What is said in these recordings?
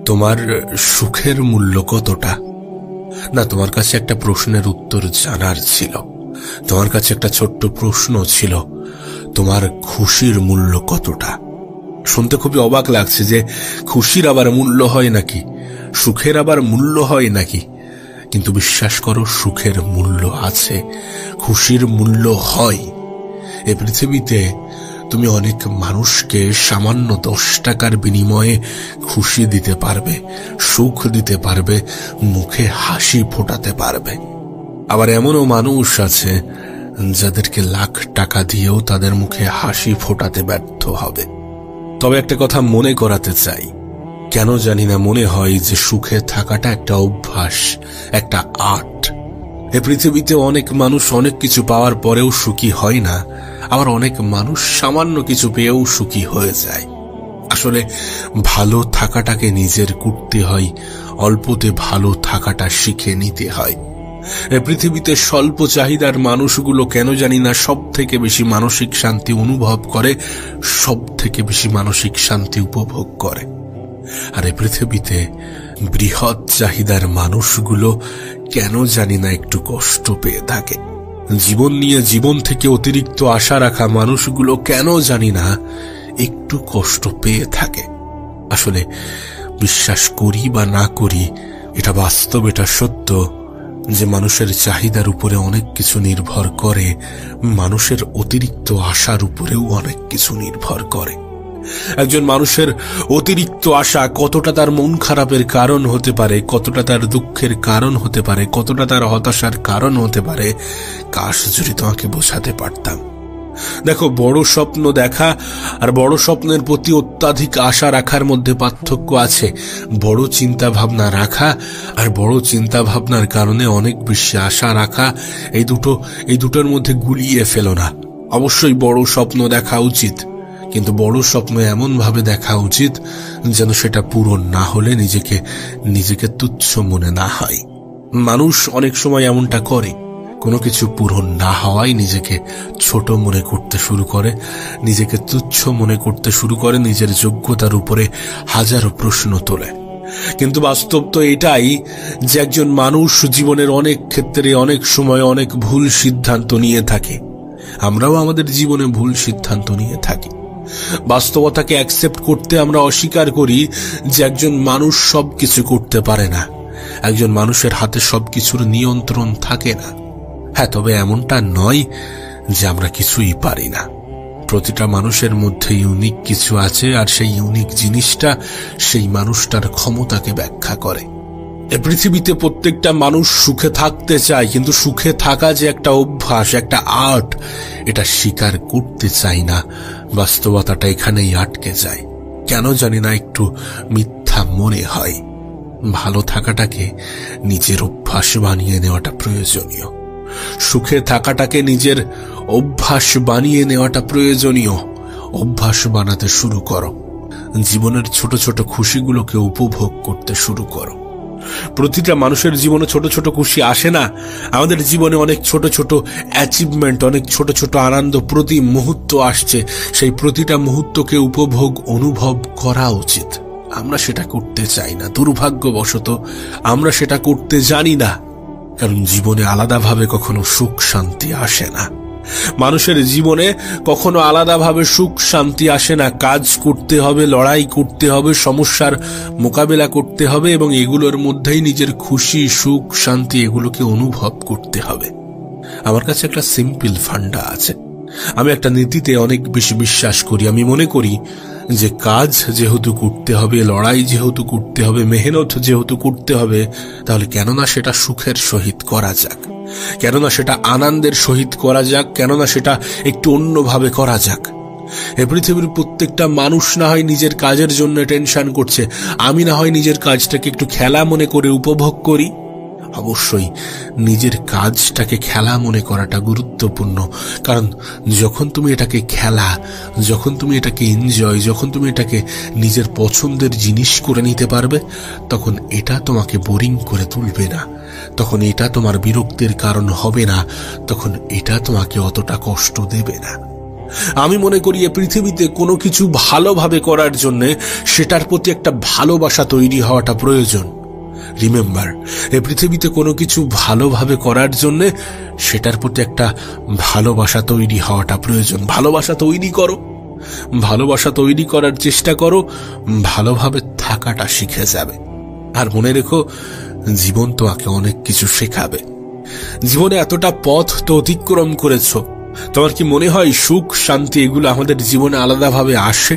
তোমার সুখের মূল্য কতটা? না, তোমার কাছে একটা প্রশ্নের উত্তর জানার ছিল। তোমার কাছে একটা ছোট্ট প্রশ্ন ছিল, তোমার খুশির মূল্য কতটা? শুনতে খুবই অবাক লাগছে যে খুশির আবার মূল্য হয় নাকি, সুখের আবার মূল্য হয় নাকি। কিন্তু বিশ্বাস করো, সুখের মূল্য আছে, খুশির মূল্য হয়। এ পৃথিবীতে তুমি অনেক মানুষকে সামান্য 10 টাকার বিনিময়ে খুশি দিতে পারবে, সুখ দিতে পারবে, মুখে হাসি ফোটাতে পারবে। আবার এমনও মানুষ আছে যাদেরকে লাখ টাকা দিয়েও তাদের মুখে হাসি ফোটাতে ব্যর্থ হবে। তবে একটা কথা মনে করাতে চাই, কেন জানি না মনে হয় যে সুখে থাকাটা একটা অভ্যাস, একটা আর্ট। এ পৃথিবীতে অনেক মানুষ অনেক কিছু পাওয়ার পরেও সুখী হয় না, আবার অনেক মানুষ সামান্য কিছু পেয়েও সুখী হয়ে যায়। আসলে ভালো থাকাটাকে নিজের করতে হয়, অল্পতে ভালো থাকাটা শিখে নিতে হয়। এ পৃথিবীতে স্বল্প চাহিদার মানুষগুলো কেন জানি না সব থেকে বেশি মানসিক শান্তি অনুভব করে, সব থেকে বেশি মানসিক শান্তি উপভোগ করে। আর এই পৃথিবীতে বৃহৎ চাহিদার মানুষগুলো কেন জানি না একটু কষ্ট পেয়ে থাকে। জীবন নিয়ে জীবন থেকে অতিরিক্ত আশা রাখা মানুষগুলো কেন জানি না একটু কষ্ট পেয়ে থাকে। আসলে বিশ্বাস করি বা না করি, এটা বাস্তব, এটা সত্য যে মানুষের চাহিদার উপরে অনেক কিছু নির্ভর করে, মানুষের অতিরিক্ত আশার উপরেও অনেক কিছু নির্ভর করে। একজন মানুষের অতিরিক্ত আশা কতটা তার মন খারাপের কারণ হতে পারে, কতটা তার দুঃখের কারণ হতে পারে, কতটা তার হতাশার কারণ হতে পারে, কাশ যদি তোমাকে বোঝাতে পারতাম। দেখো, বড় স্বপ্ন দেখা আর বড় স্বপ্নের প্রতি অত্যাধিক আশা রাখার মধ্যে পার্থক্য আছে। বড় চিন্তা ভাবনা রাখা আর বড় চিন্তা ভাবনার কারণে অনেক বেশি আশা রাখা, এই দুটোর মধ্যে গুলিয়ে ফেলো না। অবশ্যই বড় স্বপ্ন দেখা উচিত, কিন্তু বড় স্বপ্ন এমন ভাবে দেখা উচিত যেন সেটা পূরণ না হলে নিজেকে তুচ্ছ মনে না হয়। মানুষ অনেক সময় এমনটা করে, কোনো কিছু পূরণ না হওয়ায় নিজেকে ছোট মনে করতে শুরু করে, নিজেকে তুচ্ছ মনে করতে শুরু করে, নিজের যোগ্যতার উপরে হাজারো প্রশ্ন তোলে। কিন্তু বাস্তব তো এটাই যে একজন মানুষ জীবনের অনেক ক্ষেত্রে অনেক সময় অনেক ভুল সিদ্ধান্ত নিয়ে থাকে। আমরাও আমাদের জীবনে ভুল সিদ্ধান্ত নিয়ে থাকি। বাস্তবতাকে অ্যাকসেপ্ট করতে আমরা অস্বীকার করি যে একজন মানুষ সবকিছু করতে পারে না, একজন মানুষের হাতে সবকিছুর নিয়ন্ত্রণ থাকে না। হ্যাঁ, তবে এমনটা নয় যে আমরা কিছুই পারি না। প্রতিটা মানুষের মধ্যে ইউনিক কিছু আছে, আর সেই ইউনিক জিনিসটা সেই মানুষটার ক্ষমতাকে ব্যাখ্যা করে। এ পৃথিবীতে প্রত্যেকটা মানুষ সুখে থাকতে চায়, কিন্তু সুখে থাকা যে একটা অভ্যাস, একটা আর্ট, এটা স্বীকার করতে চাই না। বাস্তবতাটা এখানেই আটকে যায়। কেন জানি না একটু মিথ্যা মনে হয়। ভালো থাকাটাকে নিজের অভ্যাস বানিয়ে নেওয়াটা প্রয়োজনীয়, সুখে থাকাটাকে নিজের অভ্যাস বানিয়ে নেওয়াটা প্রয়োজনীয়। অভ্যাস বানাতে শুরু করো, জীবনের ছোট ছোট খুশিগুলোকে উপভোগ করতে শুরু করো। প্রতিটা মানুষের জীবনে ছোট ছোট খুশি আসে না। আমাদের জীবনে অনেক ছোট ছোট অ্যাচিভমেন্ট, অনেক ছোট ছোট আনন্দ প্রতি মুহূর্ত আসছে। সেই প্রতিটা মুহূর্তকে উপভোগ অনুভব করা উচিত। আমরা সেটা করতে চাই না, দুর্ভাগ্যবশত আমরা সেটা করতে জানি না। কারণ জীবনে আলাদাভাবে কখনো সুখ শান্তি আসে না। মানুষের জীবনে কখনো আলাদাভাবে সুখ শান্তি আসে না। কাজ করতে হবে, লড়াই করতে হবে, সমস্যার মোকাবেলা করতে হবে, এবং এগুলোর মধ্যেই নিজের খুশি, সুখ, শান্তি এগুলোকে অনুভব করতে হবে। আমার কাছে একটা সিম্পল ফান্ডা আছে। আমি একটা নীতিতে অনেক বেশি বিশ্বাস করি। আমি মনে করি যে কাজ যেহেতু করতে হবে, লড়াই যেহেতু করতে হবে, মেহনত যেহেতু করতে হবে, তাহলে কেননা সেটা সুখের সহিত করা যাক, কেননা সেটা আনন্দের সহিত করা যাক, কেননা সেটা একটু অন্যভাবে করা যাক। এ পৃথিবীর প্রত্যেকটা মানুষ না হয় নিজের কাজের জন্য টেনশন করছে, আমি না হয় নিজের কাজটাকে একটু খেলা মনে করে উপভোগ করি। অবশ্যই নিজের কাজটাকে খেলা মনে করাটা গুরুত্বপূর্ণ, কারণ যখন তুমি এটাকে খেলা, যখন তুমি এটাকে এনজয়, যখন তুমি এটাকে নিজের পছন্দের জিনিস করে নিতে পারবে, তখন এটা তোমাকে বোরিং করে তুলবে না, তখন এটা তোমার বিরক্তির কারণ হবে না, তখন এটা তোমাকে অতটা কষ্ট দেবে না। আমি মনে করি এ পৃথিবীতে কোনো কিছু ভালোভাবে করার জন্য সেটার প্রতি একটা ভালোবাসা তৈরি হওয়াটা প্রয়োজন। রিমেম্বার, এ পৃথিবীতে কোনো কিছু ভালোভাবে করার জন্য সেটার প্রতি একটা ভালোবাসা তৈরি হওয়াটা প্রয়োজন। ভালোবাসা তৈরি করো, ভালোবাসা তৈরি করার চেষ্টা করো, ভালোভাবে থাকাটা শিখে যাবে। আর মনে রেখো, জীবন তোমাকে অনেক কিছু শেখাবে। জীবনে এতটা পথ তো অতিক্রম করেছো, তোমার কি মনে হয় সুখ শান্তি এগুলো আমাদের জীবনে আলাদাভাবে আসে?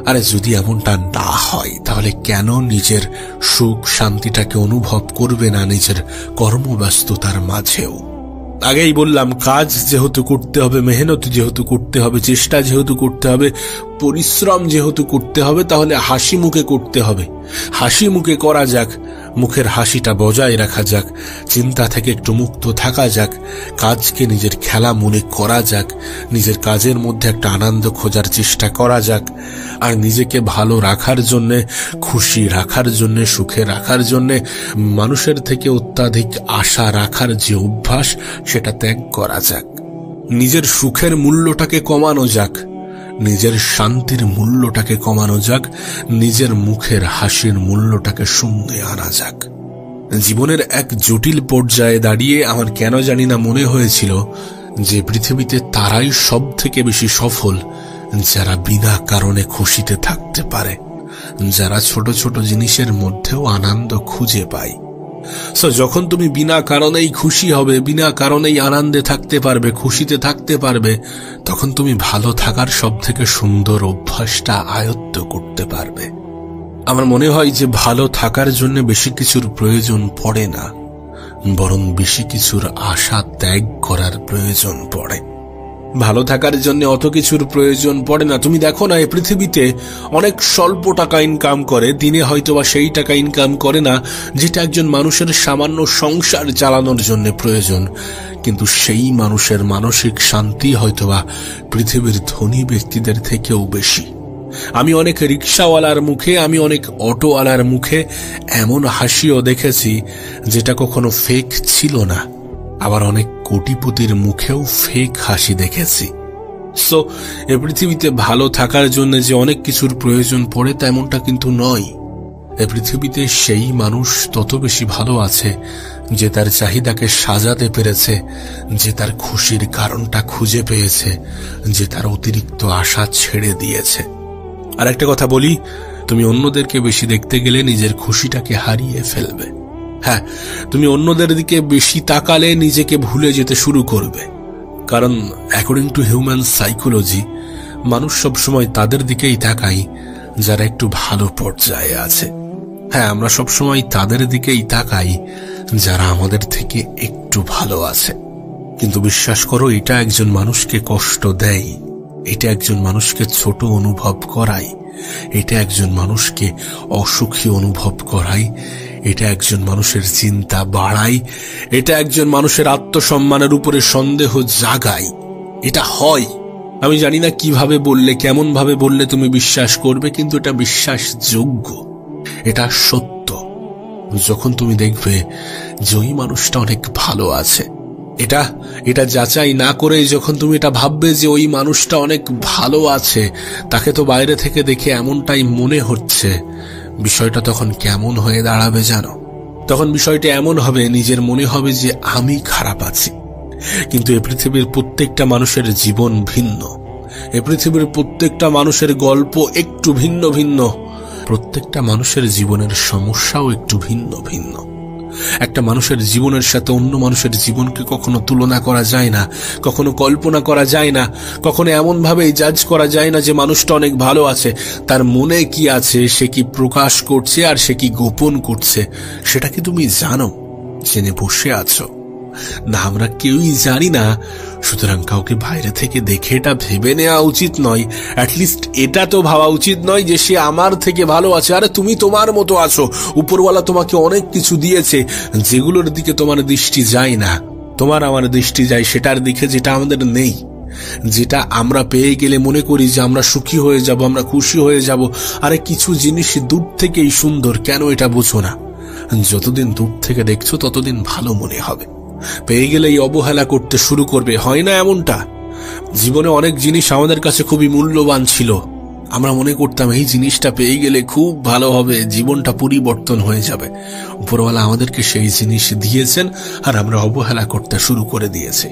আরে যদি এমনটা না হয় তাহলে কেন নিজের সুখ শান্তিটাকে অনুভব করবে না নিজের কর্মব্যস্ততার মাঝেও? আগেই বললাম, কাজ যেহেতু করতে হবে, মেহনত যেহেতু করতে হবে, চেষ্টা যেহেতু করতে হবে, পরিশ্রম যেহেতু করতে হবে, তাহলে হাসি মুখে করতে হবে। হাসি মুখে করা যাক, মুখের হাসিটা বজায় রাখা যাক, চিন্তা থেকে একটু মুক্ত থাকা যাক, কাজকে নিজের খেলা মনে করা যাক, নিজের কাজের মধ্যে একটা আনন্দ খোঁজার চেষ্টা করা যাক। আর নিজেকে ভালো রাখার জন্য, খুশি রাখার জন্য, সুখে রাখার জন্য মানুষের থেকে অত্যাধিক আশা রাখার যে অভ্যাস, সেটা ত্যাগ করা যাক। নিজের সুখের মূল্যটাকে কমানো যাক, নিজের শান্তির মূল্যটাকে কমানো যাক, নিজের মুখের হাসির মূল্যটাকে শূন্যে আনা যাক। জীবনের এক জটিল পর্যায়ে দাঁড়িয়ে আমার কেন জানি না মনে হয়েছিল যে পৃথিবীতে তারাই সব থেকে বেশি সফল যারা বিনা কারণে খুশিতে থাকতে পারে, যারা ছোট ছোট জিনিসের মধ্যেও আনন্দ খুঁজে পায়। যখন তুমি বিনা কারণেই খুশি হবে, বিনা কারণেই আনন্দে থাকতে পারবে, খুশিতে থাকতে পারবে, তখন তুমি ভালো থাকার সব থেকে সুন্দর অভ্যাসটা আয়ত্ত করতে পারবে। আমার মনে হয় যে ভালো থাকার জন্য বেশি কিছুর প্রয়োজন পড়ে না, বরং বেশি কিছুর আশা ত্যাগ করার প্রয়োজন পড়ে। ভালো থাকার জন্য অত কিছুর প্রয়োজন পড়ে না। তুমি দেখো না, এই পৃথিবীতে অনেক স্বল্প টাকা ইনকাম করে, দিনে হয়তোবা সেই টাকা ইনকাম করে না যেটা একজন মানুষের সামান্য সংসার চালানোর জন্য প্রয়োজন, কিন্তু সেই মানুষের মানসিক শান্তি হয়তোবা পৃথিবীর ধনী ব্যক্তিদের থেকেও বেশি। আমি অনেক রিক্সাওয়ালার মুখে, আমি অনেক অটোওয়ালার মুখে এমন হাসিও দেখেছি যেটা কখনো ফেক ছিল না, আবার অনেক কোটিপতির মুখেও ফেক হাসি দেখেছি। এ পৃথিবীতে ভালো থাকার জন্য যে অনেক কিছুর প্রয়োজন পড়ে তেমনটা কিন্তু নয়। এ পৃথিবীতে সেই মানুষ তত বেশি ভালো আছে যে তার চাহিদাকে সাজাতে পেরেছে, যে তার খুশির কারণটা খুঁজে পেয়েছে, যে তার অতিরিক্ত আশা ছেড়ে দিয়েছে। আর একটা কথা বলি, তুমি অন্যদেরকে বেশি দেখতে গেলে নিজের খুশিটাকে হারিয়ে ফেলবে। হ্যাঁ, তুমি অন্যদের দিকে বেশি তাকালে নিজেকে ভুলে যেতে শুরু করবে। কারণ অ্যাকর্ডিং টু হিউম্যান সাইকোলজি, মানুষ সবসময় তাদের দিকেই তাকাই যারা একটু ভালো পর্যায়ে আছে। হ্যাঁ, আমরা সবসময় তাদের দিকেই তাকাই যারা আমাদের থেকে একটু ভালো আছে। কিন্তু বিশ্বাস করো, এটা একজন মানুষকে কষ্ট দেয়, এটা একজন মানুষকে ছোট অনুভব করায়, এটা একজন মানুষকে অসুখী অনুভব করায়, এটা একজন মানুষের চিন্তা বাড়ায়, এটা একজন মানুষের আত্মসম্মানের উপরে সন্দেহ জাগায়। এটা হয়। আমি জানি না কিভাবে বললে, কেমন ভাবে বললে তুমি বিশ্বাস করবে, কিন্তু এটা বিশ্বাসযোগ্য, এটা সত্য। যখন তুমি দেখবে যে ওই মানুষটা অনেক ভালো আছে, এটা যাচাই না করে যখন তুমি এটা ভাববে যে ওই মানুষটা অনেক ভালো আছে, তাকে তো বাইরে থেকে দেখে এমনটাই মনে হচ্ছে, বিষয়টা তখন কেমন হয়ে দাঁড়াবে জানো? তখন বিষয়টা এমন হবে, নিজের মনে হবে যে আমি খারাপ আছি। কিন্তু এই পৃথিবীর প্রত্যেকটা মানুষের জীবন ভিন্ন, এই পৃথিবীর প্রত্যেকটা মানুষের গল্প একটু ভিন্ন ভিন্ন, প্রত্যেকটা মানুষের জীবনের সমস্যাও একটু ভিন্ন ভিন্ন। একটা মানুষের জীবনের সাথে অন্য মানুষের জীবনকে কখনো তুলনা করা যায় না, কখনো কল্পনা করা যায় না, কখনো এমন ভাবে জাজ করা যায় না যে মানুষটা অনেক ভালো আছে। তার মনে কি আছে, সে কি প্রকাশ করছে আর সে কি গোপন করছে, সেটা কি তুমি জানো? জেনে বসে আছো না? আমরা কেউই জানি না। সুতরাং কাউকে বাইরে থেকে দেখে এটা ভেবে নেওয়া উচিত নয়, অ্যাটলিস্ট এটা তো ভাবা উচিত নয় যে সে আমার থেকে ভালো আছে। আরে তুমি তোমার মতো আছো, উপরওয়ালা তোমাকে অনেক কিছু দিয়েছে যেগুলোর দিকে তোমার দৃষ্টি যায় না, তোমার আমার দৃষ্টি যায় সেটার দিকে যেটা আমাদের নেই, যেটা আমরা পেয়ে গেলে মনে করি যে আমরা সুখী হয়ে যাব, আমরা খুশি হয়ে যাব। আরে কিছু জিনিস দূর থেকেই সুন্দর, কেন এটা বুঝো না? যতদিন দূর থেকে দেখছো ততদিন ভালো মনে হবে, পেয়ে গেলেই অবহেলা করতে শুরু করবে, হয় না এমনটা? জীবনে অনেক জিনিস আমাদের কাছে খুবই মূল্যবান ছিল, আমরা মনে করতাম এই জিনিসটা পেয়ে গেলে খুব ভালো হবে, জীবনটা পরিবর্তন হয়ে যাবে। উপরওয়ালা আমাদেরকে সেই জিনিস দিয়েছেন আর আমরা অবহেলা করতে শুরু করে দিয়েছি।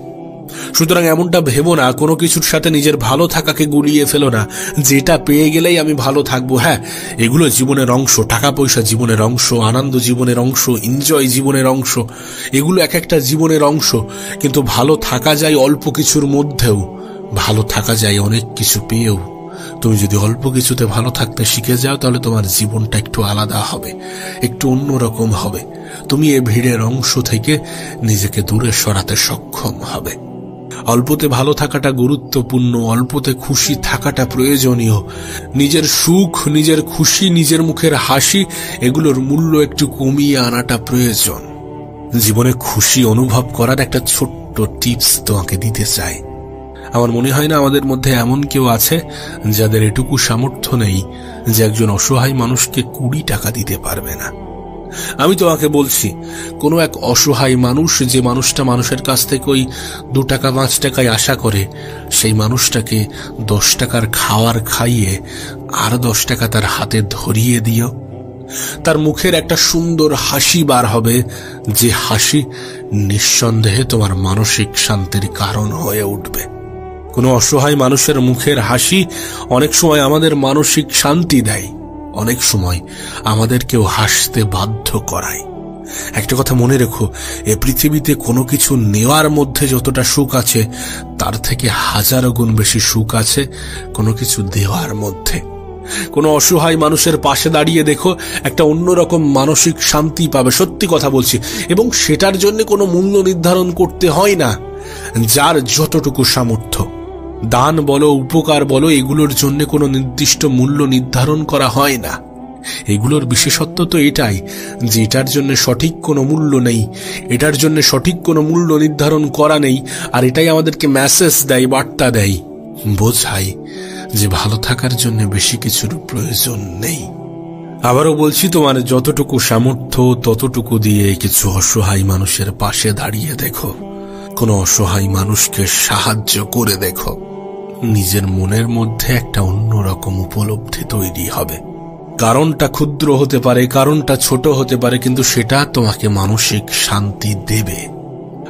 সুতরাং এমনটা ভেবো না, কোনো কিছুর সাথে নিজের ভালো থাকাকে গুলিয়ে ফেলো না, যেটা পেয়ে গেলেই আমি ভালো থাকবো। হ্যাঁ, এগুলো জীবনের অংশ, টাকা পয়সা জীবনের অংশ, আনন্দ জীবনের অংশ, এনজয় জীবনের অংশ, এগুলো এক একটা জীবনের অংশ। কিন্তু ভালো থাকা যায় অল্প কিছুর মধ্যেও, ভালো থাকা যায় অনেক কিছু পেয়েও। তুমি যদি অল্প কিছুতে ভালো থাকতে শিখে যাও তাহলে তোমার জীবনটা একটু আলাদা হবে, একটু অন্যরকম হবে। তুমি এ ভিড়ের অংশ থেকে নিজেকে দূরে সরাতে সক্ষম হবে। অল্পতে ভালো থাকাটা গুরুত্বপূর্ণ, অল্পতে খুশি থাকাটা প্রয়োজনীয়। নিজের সুখ, নিজের খুশি, নিজের মুখের হাসি, এগুলোর মূল্য একটু কমিয়ে আনাটা প্রয়োজন। জীবনে খুশি অনুভব করার একটা ছোট্ট টিপস তোমাকে দিতে চাই। আমার মনে হয় না আমাদের মধ্যে এমন কেউ আছে যাদের এটুকু সামর্থ্য নেই যে একজন অসহায় মানুষকে 20 টাকা দিতে পারবে না। আমি তোমাকে বলছি, কোনো এক অসহায় মানুষ, যে মানুষটা মানুষের কাছ থেকে ওই 2 টাকা 5 টাকায় আশা করে, সেই মানুষটাকে 10 টাকার খাওয়ার খাইয়ে আর 10 টাকা তার হাতে ধরিয়ে দিও। তার মুখের একটা সুন্দর হাসি বার হবে, যে হাসি নিঃসন্দেহে তোমার মানসিক শান্তির কারণ হয়ে উঠবে। কোনো অসহায় মানুষের মুখের হাসি অনেক সময় আমাদের মানসিক শান্তি দেয়, অনেক সময় আমাদেরকেও হাসতে বাধ্য করায়। একটা কথা মনে রেখো, এ পৃথিবীতে কোনো কিছু নেওয়ার মধ্যে যতটা সুখ আছে, তার থেকে 1000 গুণ বেশি সুখ আছে কোনো কিছু দেওয়ার মধ্যে। কোনো অসহায় মানুষের পাশে দাঁড়িয়ে দেখো, একটা অন্যরকম মানসিক শান্তি পাবে, সত্যি কথা বলছি। এবং সেটার জন্য কোনো মূল্য নির্ধারণ করতে হয় না। যার যতটুকু সামর্থ্য, দান বলো, উপকার বলো, এগুলোর জন্য কোনো নির্দিষ্ট মূল্য নির্ধারণ করা হয় না। এগুলোর বিশেষত্ব তো এটাই যে এটার জন্য সঠিক কোনো মূল্য নেই, এটার জন্য সঠিক কোনো মূল্য নির্ধারণ করা নেই। আর এটাই আমাদেরকে মেসেজ দেয়, বার্তা দেয়, বোঝায় যে ভালো থাকার জন্য বেশি কিছুর প্রয়োজন নেই। আবারও বলছি, তোমার যতটুকু সামর্থ্য ততটুকু দিয়ে কিছু অসহায় মানুষের পাশে দাঁড়িয়ে দেখো, কোনো অসহায় মানুষকে সাহায্য করে দেখো। নিজের মনের মধ্যে একটা অন্যরকম উপলব্ধি তৈরি হবে। কারণটা ক্ষুদ্র হতে পারে, কারণটা ছোট হতে পারে, কিন্তু সেটা তোমাকে মানসিক শান্তি দেবে।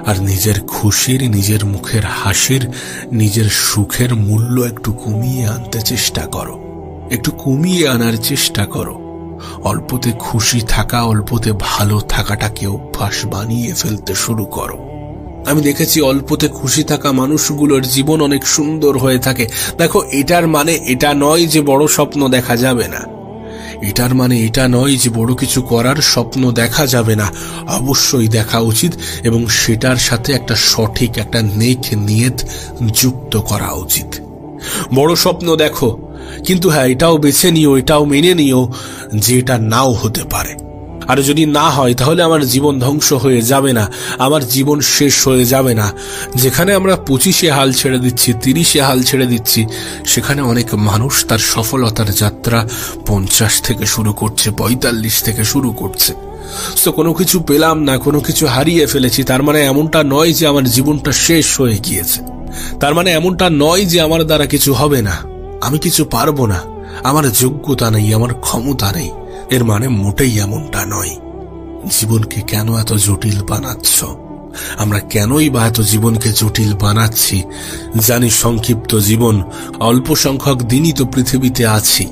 আর নিজের খুশির, নিজের মুখের হাসির, নিজের সুখের মূল্য একটু কমিয়ে আনতে চেষ্টা করো, একটু কমিয়ে আনার চেষ্টা করো। অল্পতে খুশি থাকা, অল্পতে ভালো থাকাটাকে অভ্যাস বানিয়ে ফেলতে শুরু করো। আমি দেখেছি অল্পতে খুশি থাকা মানুষগুলোর জীবন অনেক সুন্দর হয়ে থাকে। দেখো, এটার মানে এটা নয় যে বড় স্বপ্ন দেখা যাবে না, এটার মানে এটা নয় যে বড় কিছু করার স্বপ্ন দেখা যাবে না। অবশ্যই দেখা উচিত, এবং সেটার সাথে একটা সঠিক, একটা নেক নিয়ত যুক্ত করা উচিত। বড় স্বপ্ন দেখো, কিন্তু হ্যাঁ, এটাও বেছে নিও, এটাও মেনে নিও যে এটা নাও হতে পারে। আর যদি না হয় তাহলে আমার জীবন ধ্বংস হয়ে যাবে না, আমার জীবন শেষ হয়ে যাবে না। যেখানে আমরা 25-এ হাল ছেড়ে দিচ্ছি, 30-এ হাল ছেড়ে দিচ্ছি, সেখানে অনেক মানুষ তার সফলতার যাত্রা 50 থেকে শুরু করছে, 45 থেকে শুরু করছে। তো কোনো কিছু পেলাম না, কোনো কিছু হারিয়ে ফেলেছি, তার মানে এমনটা নয় যে আমার জীবনটা শেষ হয়ে গিয়েছে। তার মানে এমনটা নয় যে আমার দ্বারা কিছু হবে না, আমি কিছু পারবো না, আমার যোগ্যতা নেই, আমার ক্ষমতা নেই। এর মানে মোটেই এমনটা নয়। জীবনকে কেন এত জটিল বানাচ্ছ? আমরা কেনই বা এত জীবনকে জটিল বানাচ্ছি? জানি সংক্ষিপ্ত জীবন, অল্প সংখ্যক দিনই তো পৃথিবীতে আছি।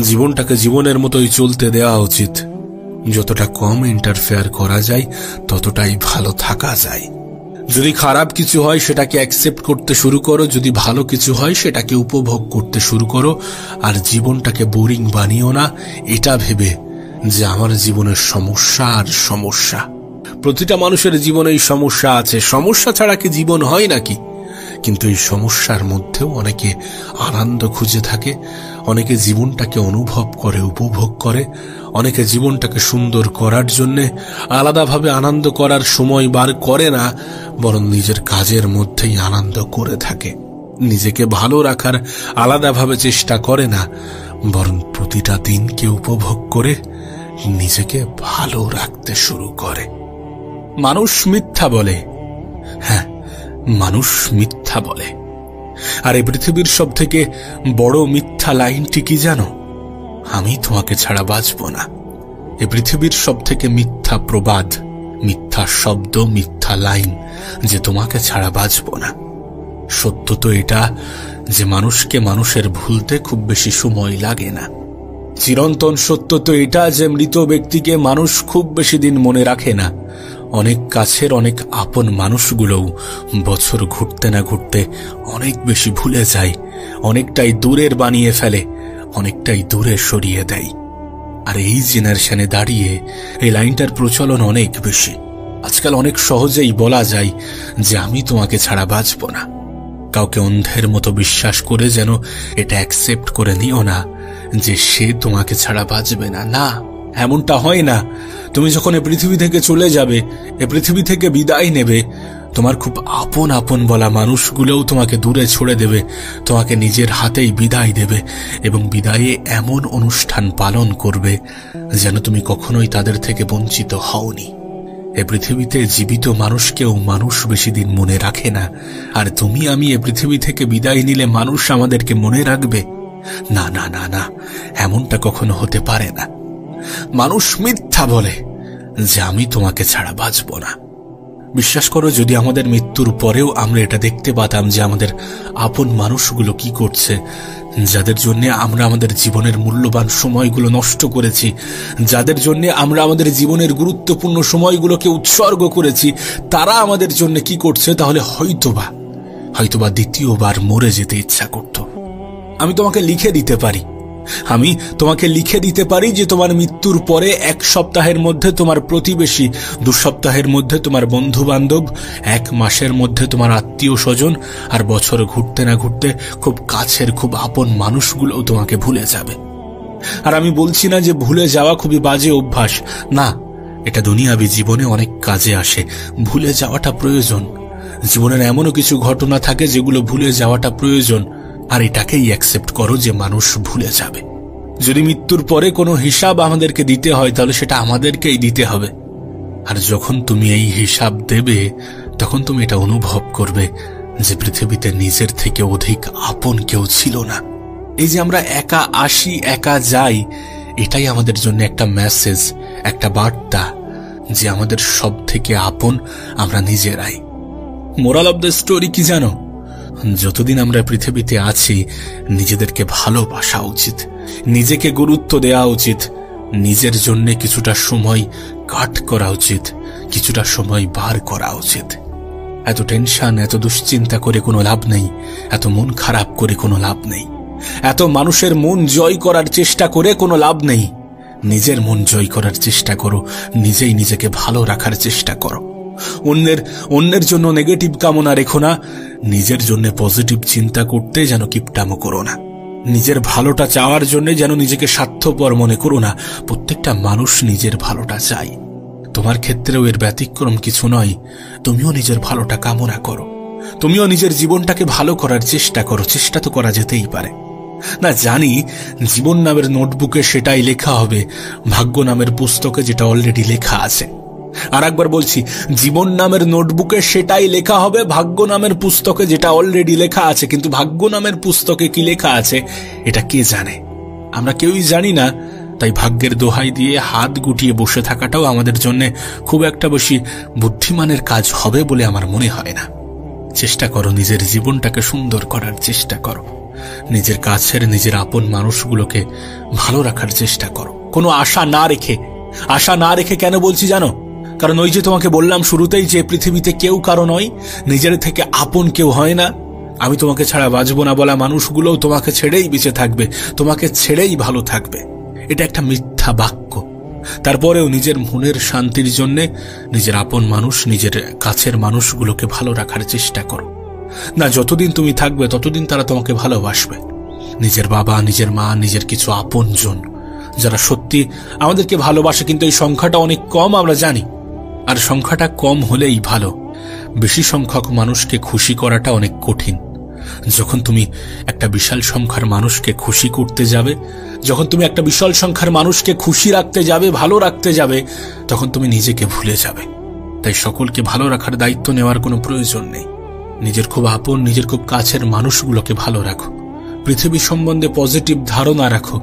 জীবনটাকে জীবনের মতোই চলতে দেওয়া উচিত। যতটা কম ইন্টারফেয়ার করা যায় ততটাই ভালো থাকা যায়। যদি খারাপ কিছু হয় সেটাকে অ্যাকসেপ্ট করতে শুরু করো, যদি ভালো কিছু হয় সেটাকে উপভোগ করতে শুরু করো। আর জীবনটাকে বোরিং বানিও না এটা ভেবে যে আমার জীবনের সমস্যা আর সমস্যা। প্রতিটা মানুষের জীবনেই সমস্যা আছে, সমস্যা ছাড়া কি জীবন হয় নাকি? কিন্তু এই সমস্যার মধ্যেও অনেকে আনন্দ খুঁজে থাকে, অনেকে জীবনটাকে অনুভব করে, উপভোগ করে, অনেকে জীবনটাকে সুন্দর করার জন্য আলাদাভাবে আনন্দ করার সময় বার করে না, বরং নিজের কাজের মধ্যেই আনন্দ করে থাকে। নিজেকে ভালো রাখার আলাদাভাবে চেষ্টা করে না, বরং প্রতিটা দিনকে উপভোগ করে নিজেকে ভালো রাখতে শুরু করে। মানুষ মিথ্যা বলে, হ্যাঁ, মানুষ মিথ্যা বলে, আর এই পৃথিবীর সব থেকে বড় মিথ্যা লাইনটি কি জানো? আমি তোমাকে ছাড়া বাঁচব না। এই পৃথিবীর সব থেকে মিথ্যা প্রবাদ, মিথ্যা শব্দ, মিথ্যা লাইন যে তোমাকে ছাড়া বাঁচব না। সত্য তো এটা যে মানুষকে মানুষের ভুলতে খুব বেশি সময় লাগে না। চিরন্তন সত্য তো এটা যে মৃত ব্যক্তিকে মানুষ খুব বেশি দিন মনে রাখে না। অনেক কাছের অনেক আপন মানুষগুলোও বছর ঘুরতে না ঘুরতে অনেক বেশি ভুলে যায়, অনেকটাই দূরের বানিয়ে ফেলে, অনেকটাই দূরে সরিয়ে দেয়। আর এই জেনারেশনে দাঁড়িয়ে এই লাইনটার প্রচলন অনেক বেশি। আজকাল অনেক সহজেই বলা যায় যে আমি তোমাকে ছাড়া বাঁচব না। কাউকে অন্ধের মতো বিশ্বাস করে যেন এটা অ্যাকসেপ্ট করে নিও না যে সে তোমাকে ছাড়া বাঁচবে না। না, এমনটা হয় না। তুমি যখন এ পৃথিবী থেকে চলে যাবে, এ পৃথিবী থেকে বিদায় নেবে, তোমার খুব আপন আপন বলা মানুষগুলোও তোমাকে দূরে ছড়ে দেবে, তোমাকে নিজের হাতেই বিদায় দেবে এবং বিদায়ে এমন অনুষ্ঠান পালন করবে যেন তুমি কখনোই তাদের থেকে বঞ্চিত হওনি। এ পৃথিবীতে জীবিত মানুষকেও মানুষ বেশি দিন মনে রাখে না, আর তুমি আমি এ পৃথিবী থেকে বিদায় নিলে মানুষ আমাদেরকে মনে রাখবে? না না না না, এমনটা কখনো হতে পারে না। মানুষ মিথ্যা বলে যে আমি তোমাকে ছাড়া বাঁচব না। বিশ্বাস করো, যদি আমাদের মৃত্যুর পরেও আমরা এটা দেখতে পাতাম যে আমাদের আপন মানুষগুলো কি করছে, যাদের জন্য আমরা আমাদের জীবনের মূল্যবান সময়গুলো নষ্ট করেছি, যাদের জন্য আমরা আমাদের জীবনের গুরুত্বপূর্ণ সময়গুলোকে উৎসর্গ করেছি, তারা আমাদের জন্য কি করছে, তাহলে হয়তোবা দ্বিতীয়বার মরে যেতে ইচ্ছা করত। আমি তোমাকে লিখে দিতে পারি যে তোমার মৃত্যুর পরে 1 সপ্তাহের মধ্যে তোমার প্রতিবেশী, 2 সপ্তাহের মধ্যে তোমার বন্ধু বান্ধব, 1 মাসের মধ্যে তোমার আত্মীয় স্বজন, আর বছর ঘুরতে না ঘুরতে খুব কাছের খুব আপন মানুষগুলোও তোমাকে ভুলে যাবে। আর আমি বলছি না যে ভুলে যাওয়া খুবই বাজে অভ্যাস, না, এটা দুনিয়াবি জীবনে অনেক কাজে আসে। ভুলে যাওয়াটা প্রয়োজন। জীবনের এমনও কিছু ঘটনা থাকে যেগুলো ভুলে যাওয়াটা প্রয়োজন। আর এটাকেই অ্যাকসেপ্ট করো যে মানুষ ভুলে যাবে। যদি মৃত্যুর পরে কোনো হিসাব আমাদেরকে দিতে হয়, তাহলে সেটা আমাদেরকেই দিতে হবে। আর যখন তুমি এই হিসাব দেবে, তখন তুমি এটা অনুভব করবে যে পৃথিবীতে নিজের থেকে অধিক আপন কেউ ছিল না। এই যে আমরা একা আসি, একা যাই, এটাই আমাদের জন্য একটা মেসেজ, একটা বার্তা যে আমাদের সব থেকে আপন আমরা নিজেরাই। মোরাল অব দ্য স্টোরি কি জানো? যতদিন আমরা পৃথিবীতে আছি, নিজেদেরকে ভালোবাসা উচিত, নিজেকে গুরুত্ব দেওয়া উচিত, নিজের জন্য কিছুটা সময় কাট করা উচিত, কিছুটা সময় বার করা উচিত। এত টেনশন, এত দুশ্চিন্তা করে কোনো লাভ নেই, এত মন খারাপ করে কোনো লাভ নেই, এত মানুষের মন জয় করার চেষ্টা করে কোনো লাভ নেই। নিজের মন জয় করার চেষ্টা করো, নিজেই নিজেকে ভালো রাখার চেষ্টা করো। অন্যের জন্য নেগেটিভ কামনা রেখো না, নিজের জন্য পজিটিভ চিন্তা করতে যেন কিপটামো করো না। নিজের ভালোটা চাওয়ার জন্য যেন নিজেকে স্বার্থপর মনে করো না। প্রত্যেকটা মানুষ নিজের ভালোটা চায়, তোমার ক্ষেত্রেও এর ব্যতিক্রম কিছু নয়। তুমিও নিজের ভালোটা কামনা করো, তুমিও নিজের জীবনটাকে ভালো করার চেষ্টা করো। চেষ্টা তো করা যেতেই পারে না, জানি জীবন নামের নোটবুকে সেটাই লেখা হবে, ভাগ্য নামের পুস্তকে যেটা অলরেডি লেখা আছে। আর একবার বলছি, জীবন নামের নোটবুকে সেটাই লেখা হবে, ভাগ্য নামের পুস্তকে যেটা অলরেডি লেখা আছে। কিন্তু ভাগ্য নামের পুস্তকে কি লেখা আছে এটা কে জানে? আমরা কেউই জানি না। তাই ভাগ্যের দোহাই দিয়ে হাত গুটিয়ে বসে থাকাটাও আমাদের জন্য খুব একটা বেশি বুদ্ধিমানের কাজ হবে বলে আমার মনে হয় না। চেষ্টা করো, নিজের জীবনটাকে সুন্দর করার চেষ্টা করো, নিজের কাছের নিজের আপন মানুষগুলোকে ভালো রাখার চেষ্টা করো। কোনো আশা না রেখে কেন বলছি জানো? কারণ ওই যে তোমাকে বললাম শুরুতেই যে পৃথিবীতে কেউ কারো নয়, নিজের থেকে আপন কেউ হয় না। আমি তোমাকে ছাড়া বাঁচবো না বলা মানুষগুলোও তোমাকে ছেড়েই বেঁচে থাকবে, তোমাকে ছেড়েই ভালো থাকবে। এটা একটা মিথ্যা বাক্য। তারপরেও নিজের মনের শান্তির জন্য নিজের আপন মানুষ, নিজের কাছের মানুষগুলোকে ভালো রাখার চেষ্টা করো না। যতদিন তুমি থাকবে ততদিন তারা তোমাকে ভালোবাসবে। নিজের বাবা, নিজের মা, নিজের কিছু আপনজন যারা সত্যি আমাদেরকে ভালোবাসে, কিন্তু এই সংখ্যাটা অনেক কম আমরা জানি। আর সংখ্যাটা কম হলেই ভালো। বেশি সংখ্যক মানুষকে খুশি করাটা অনেক কঠিন। যখন তুমি একটা বিশাল সংখ্যার মানুষকে খুশি করতে যাবে, যখন তুমি একটা বিশাল সংখ্যার মানুষকে খুশি রাখতে যাবে, ভালো রাখতে যাবে, তখন তুমি নিজেকে ভুলে যাবে। তাই সকলকে ভালো রাখার দায়িত্ব নেওয়ার কোনো প্রয়োজন নেই। নিজের খুব আপন, নিজের খুব কাছের মানুষগুলোকে ভালো রাখো। পৃথিবী সম্বন্ধে পজিটিভ ধারণা রাখো।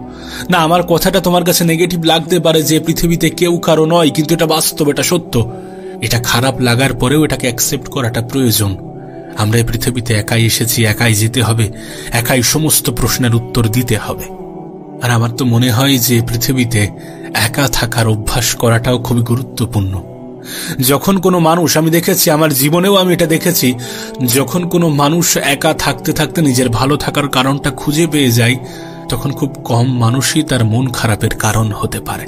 না, আমার কথাটা তোমার কাছে নেগেটিভ লাগতে পারে যে পৃথিবীতে কেউ কারো নয়, কিন্তু এটা বাস্তব, এটা সত্য। এটা খারাপ লাগার পরেও এটাকে অ্যাকসেপ্ট করাটা প্রয়োজন। আমরা এই পৃথিবীতে একাই এসেছি, একাই যেতে হবে, একাই সমস্ত প্রশ্নের উত্তর দিতে হবে। আর আমার তো মনে হয় যে পৃথিবীতে একা থাকার অভ্যাস করাটাও খুবই গুরুত্বপূর্ণ। যখন কোনো মানুষ, আমি দেখেছি, আমার জীবনেও আমি এটা দেখেছি, যখন কোনো মানুষ একা থাকতে থাকতে নিজের ভালো থাকার কারণটা খুঁজে পেয়ে যায়, তখন খুব কম মানুষই তার মন খারাপের কারণ হতে পারে।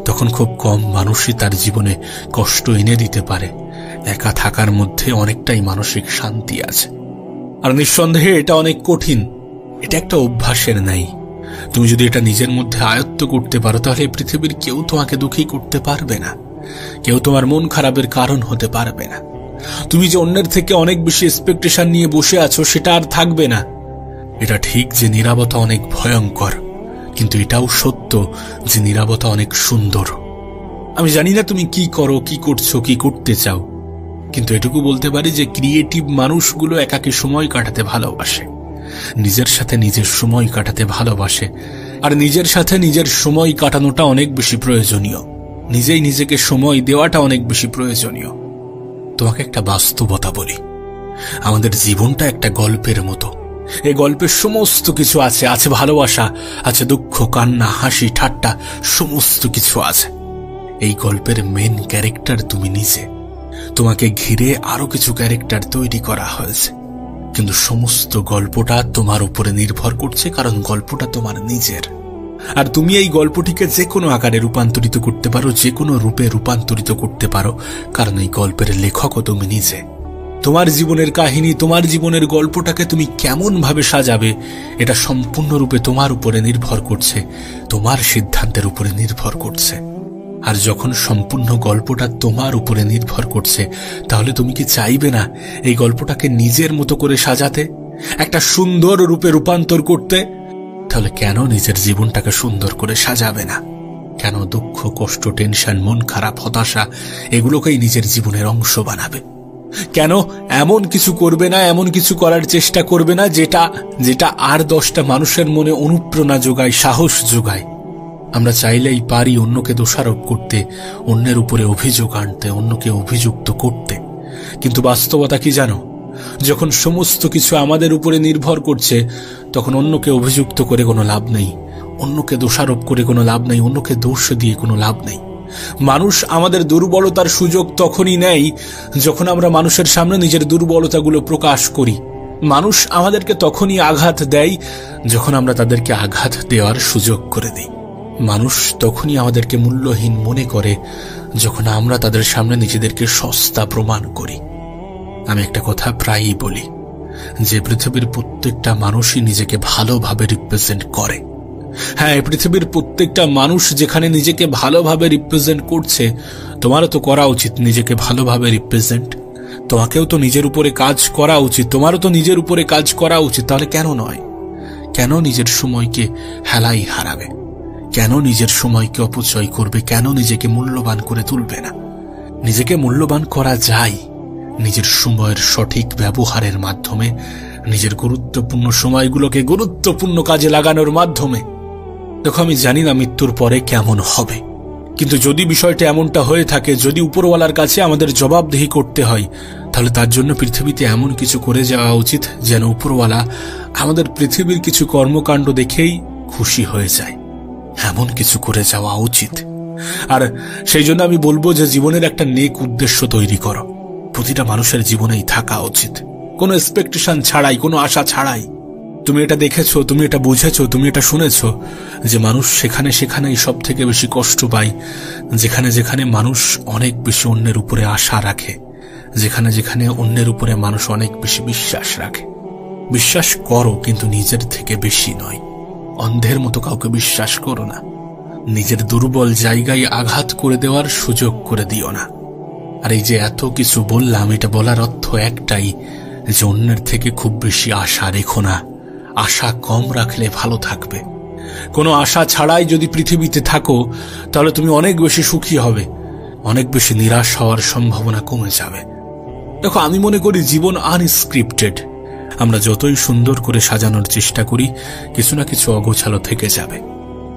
তখন খুব কম মানুষই তার জীবনে কষ্ট এনে দিতে পারে। একা থাকার মধ্যে অনেকটাই মানসিক শান্তি আছে। আর নিঃসন্দেহে এটা অনেক কঠিন, এটা একটা অভ্যাসের ন্যায়। তুমি যদি এটা নিজের মধ্যে আয়ত্ত করতে পারো, তাহলে পৃথিবীর কেউ তোমাকে দুঃখী করতে পারবে না, কেউ তোমার মন খারাপের কারণ হতে পারবে না। তুমি যে অন্যের থেকে অনেক বেশি এক্সপেকটেশন নিয়ে বসে আছো, সেটা আর থাকবে না। এটা ঠিক যে নীরবতা অনেক ভয়ঙ্কর, কিন্তু এটাও সত্য যে নীরবতা অনেক সুন্দর। আমি জানি না তুমি কি করো, কি করছো, কি করতে চাও, কিন্তু এটুকু বলতে পারি যে ক্রিয়েটিভ মানুষগুলো একাকী সময় কাটাতে ভালোবাসে, নিজের সাথে নিজের সময় কাটাতে ভালোবাসে। আর নিজের সাথে নিজের সময় কাটানোটা অনেক বেশি প্রয়োজনীয়, নিজেই নিজেকে সময় দেওয়াটা অনেক বেশি প্রয়োজনীয়। তোমাকে একটা বাস্তবতা বলি, আমাদের জীবনটা একটা গল্পের মতো। এই গল্পের সমস্ত কিছু আছে, আছে ভালোবাসা, আছে দুঃখ, কান্না, হাসি, ঠাট্টা, সমস্ত কিছু আছে। এই গল্পের মেন ক্যারেক্টার তুমি নিজে। তোমাকে ঘিরে আরো কিছু ক্যারেক্টার তৈরি করা হয়েছে, কিন্তু সমস্ত গল্পটা তোমার উপরে নির্ভর করছে, কারণ গল্পটা তোমার নিজের। আর তুমি এই গল্পটিকে যে কোনো আকারে রূপান্তরিত করতে পারো, যে কোনো রূপে রূপান্তরিত করতে পারো, কারণ এই গল্পের লেখকও তুমি নিজে। তোমার জীবনের কাহিনী, তোমার জীবনের গল্পটাকে তুমি কেমন ভাবে সাজাবে, এটা সম্পূর্ণরূপে তোমার উপরে নির্ভর করছে, তোমার সিদ্ধান্তের উপরে নির্ভর করছে। আর যখন সম্পূর্ণ গল্পটা তোমার উপরে নির্ভর করছে, তাহলে তুমি কি চাইবে না এই গল্পটাকে নিজের মতো করে সাজাতে, একটা সুন্দর রূপে রূপান্তর করতে? তাহলে কেন নিজের জীবনটাকে সুন্দর করে সাজাবে না? কেন দুঃখ, কষ্ট, টেনশন, মন খারাপ, হতাশা এগুলোকেই নিজের জীবনের অংশ বানাবে? কেন এমন কিছু করবে না, এমন কিছু করার চেষ্টা করবে না যেটা যেটা আর 10টা মানুষের মনে অনুপ্রেরণা যোগায়, সাহস যোগায়? আমরা চাইলেই পারি অন্যকে দোষারোপ করতে, অন্যের উপরে অভিযোগ আনতে, অন্যকে অভিযুক্ত করতে। কিন্তু বাস্তবতা কি জানো? যখন সমস্ত কিছু আমাদের উপরে নির্ভর করছে, তখন অন্যকে অভিযুক্ত করে কোনো লাভ নেই, অন্যকে দোষারোপ করে কোনো লাভ নেই, অন্যকে দোষ দিয়ে কোনো লাভ নেই। মানুষ আমাদের দুর্বলতার সুযোগ তখনই নেয় যখন আমরা মানুষের সামনে নিজের দুর্বলতাগুলো প্রকাশ করি। মানুষ আমাদেরকে তখনই আঘাত দেয় যখন আমরা তাদেরকে আঘাত দেওয়ার সুযোগ করে দিই। মানুষ তখনই আমাদেরকে মূল্যহীন মনে করে যখন আমরা তাদের সামনে নিজেদেরকে সস্তা প্রমাণ করি। আমি একটা কথা প্রায়ই বলি যে পৃথিবীর প্রত্যেকটা মানুষই নিজেকে ভালোভাবে রিপ্রেজেন্ট করে। হ্যাঁ, পৃথিবীর প্রত্যেকটা মানুষ যেখানে নিজেকে ভালোভাবে রিপ্রেজেন্ট করছে, তোমারও তো করা উচিত নিজেকে ভালোভাবে রিপ্রেজেন্ট। তোমাকেও তো নিজের উপরে কাজ করা উচিত, তোমারও তো নিজের উপরে কাজ করা উচিত। তাহলে কেন নয়? কেন নিজের সময়কে হেলাই হারাবে? কেন নিজের সময়কে অপচয় করবে? কেন নিজেকে মূল্যবান করে তুলবে না? নিজেকে মূল্যবান করা যায় নিজের সময়ের সঠিক ব্যবহারের মাধ্যমে, নিজের গুরুত্বপূর্ণ সময়গুলোকে গুরুত্বপূর্ণ কাজে লাগানোর মাধ্যমে। দেখো, আমি জানি না মৃত্যুর পরে কেমন হবে, কিন্তু যদি বিষয়টা এমনটা হয়ে থাকে, যদি উপরওয়ালার কাছে আমাদের জবাবদিহি করতে হয়, তাহলে তার জন্য পৃথিবীতে এমন কিছু করে যাওয়া উচিত যেন উপরওয়ালা আমাদের পৃথিবীর কিছু কর্মকাণ্ড দেখেই খুশি হয়ে যায়। এমন কিছু করে যাওয়া উচিত। আর সেই জন্য আমি বলবো যে জীবনের একটা নেক উদ্দেশ্য তৈরি করো। প্রতিটা মানুষের জীবনেই থাকা উচিত, কোনো এক্সপেকটেশন ছাড়াই, কোনো আশা ছাড়াই। তুমি এটা দেখেছো, তুমি এটা বুঝেছো, তুমি এটা শুনেছো যে মানুষ সেখানে সেখানেই সব থেকে বেশি কষ্ট পায় যেখানে যেখানে মানুষ অনেক বেশি অন্যের উপরে আশা রাখে, যেখানে যেখানে অন্যের উপরে মানুষ অনেক বেশি বিশ্বাস রাখে। বিশ্বাস করো, কিন্তু নিজের থেকে বেশি নয়। অন্ধের মতো কাউকে বিশ্বাস করো না। নিজের দুর্বল জায়গায় আঘাত করে দেওয়ার সুযোগ করে দিও না। আর এই যে এত কিছু বললাম, এটা বলার অর্থ একটাই যে অন্যের থেকে খুব বেশি আশা রেখো না। আশা কম রাখলে ভালো থাকবে। কোনো আশা ছাড়াই যদি পৃথিবীতে থাকো, তাহলে তুমি অনেক বেশি সুখী হবে, অনেক বেশি নিরাশ হওয়ার সম্ভাবনা কমে যাবে। দেখো, আমি মনে করি জীবন আনস্ক্রিপ্টেড। আমরা যতই সুন্দর করে সাজানোর চেষ্টা করি, কিছু না কিছু অগোছালো থেকে যাবে।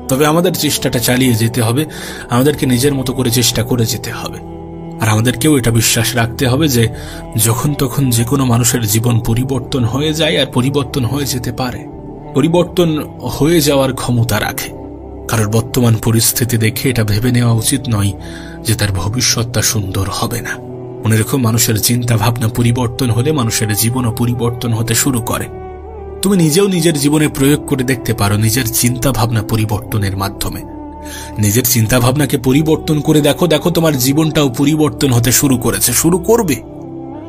তবে আমাদের চেষ্টাটা চালিয়ে যেতে হবে, আমাদেরকে নিজের মতো করে চেষ্টা করে যেতে হবে। আর আমাদেরকেও এটা বিশ্বাস রাখতে হবে যে যখন তখন যে কোনো মানুষের জীবন পরিবর্তন হয়ে যায়, আর পরিবর্তন হয়ে যেতে পারে, পরিবর্তন হয়ে যাওয়ার ক্ষমতা রাখে। কারণ বর্তমান পরিস্থিতি দেখে এটা ভেবে নেওয়া উচিত নয় যে তার ভবিষ্যৎটা সুন্দর হবে না। মনে রেখো, মানুষের চিন্তা ভাবনা পরিবর্তন হলে মানুষের জীবনও পরিবর্তন হতে শুরু করে। তুমি নিজেও নিজের জীবনে প্রয়োগ করে দেখতে পারো নিজের চিন্তা ভাবনা পরিবর্তনের মাধ্যমে। নিজের চিন্তা ভাবনাকে পরিবর্তন করে দেখো, দেখো তোমার জীবনটাও পরিবর্তন হতে শুরু করেছে, শুরু করবে।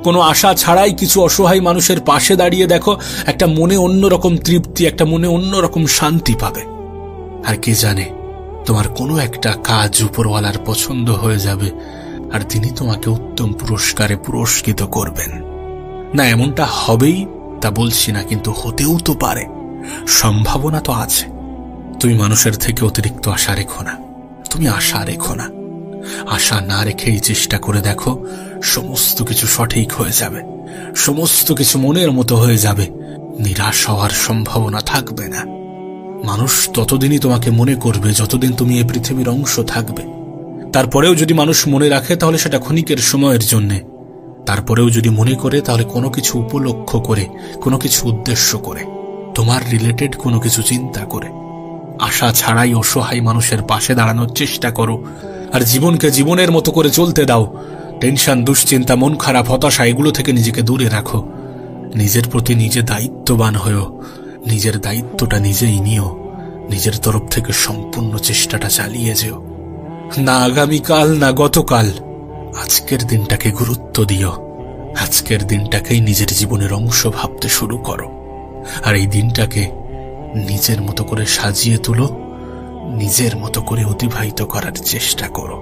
কোনো আশা ছাড়াই কিছু অসহায় মানুষের পাশে দাঁড়িয়ে দেখো, একটা মনে অন্যরকম তৃপ্তি, একটা মনে অন্যরকম শান্তি পাবে। আর কে জানে, তোমার কোনো একটা কাজ উপরওয়ালার পছন্দ হয়ে যাবে, আর তিনি তোমাকে উত্তম পুরস্কারে পুরস্কৃত করবেন। না, এমনটা হবেই তা বলছি না, কিন্তু হতেও তো পারে, সম্ভাবনা তো আছে। তুমি মানুষের থেকে অতিরিক্ত আশা রেখো না, তুমি আশা রেখো না। আশা না রেখেই চেষ্টা করে দেখো, সমস্ত কিছু সঠিক হয়ে যাবে, সমস্ত কিছু মনের মতো হয়ে যাবে, নিরাশ হওয়ার সম্ভাবনা থাকবে না। মানুষ ততদিনই তোমাকে মনে করবে যতদিন তুমি এই পৃথিবীর অংশ থাকবে। তারপরেও যদি মানুষ মনে রাখে তাহলে সেটা ক্ষণিকের সময়ের জন্যে, তারপরেও যদি মনে করে তাহলে কোনো কিছু উপলক্ষ করে, কোনো কিছু উদ্দেশ্য করে, তোমার রিলেটেড কোনো কিছু চিন্তা করে। আশা ছাড়াই অসহায় মানুষের পাশে দাঁড়ানোর চেষ্টা করো, আর জীবনকে জীবনের মতো করে চলতে দাও। টেনশন, দুশ্চিন্তা, মন খারাপ, হতাশা, এগুলো থেকে নিজেকে দূরে রাখো। নিজের প্রতি নিজে দায়িত্ববান হয়েও, নিজের দায়িত্বটা নিজেই নিও। নিজের তরফ থেকে সম্পূর্ণ চেষ্টাটা চালিয়ে যেও। না আগামীকাল, না গতকাল, আজকের দিনটাকে গুরুত্ব দিও। আজকের দিনটাকেই নিজের জীবনের অংশ ভাবতে শুরু করো, আর এই দিনটাকে নিজের মতো করে সাজিয়ে তুলো, নিজের মতো করে অতিবাহিত করার চেষ্টা করো।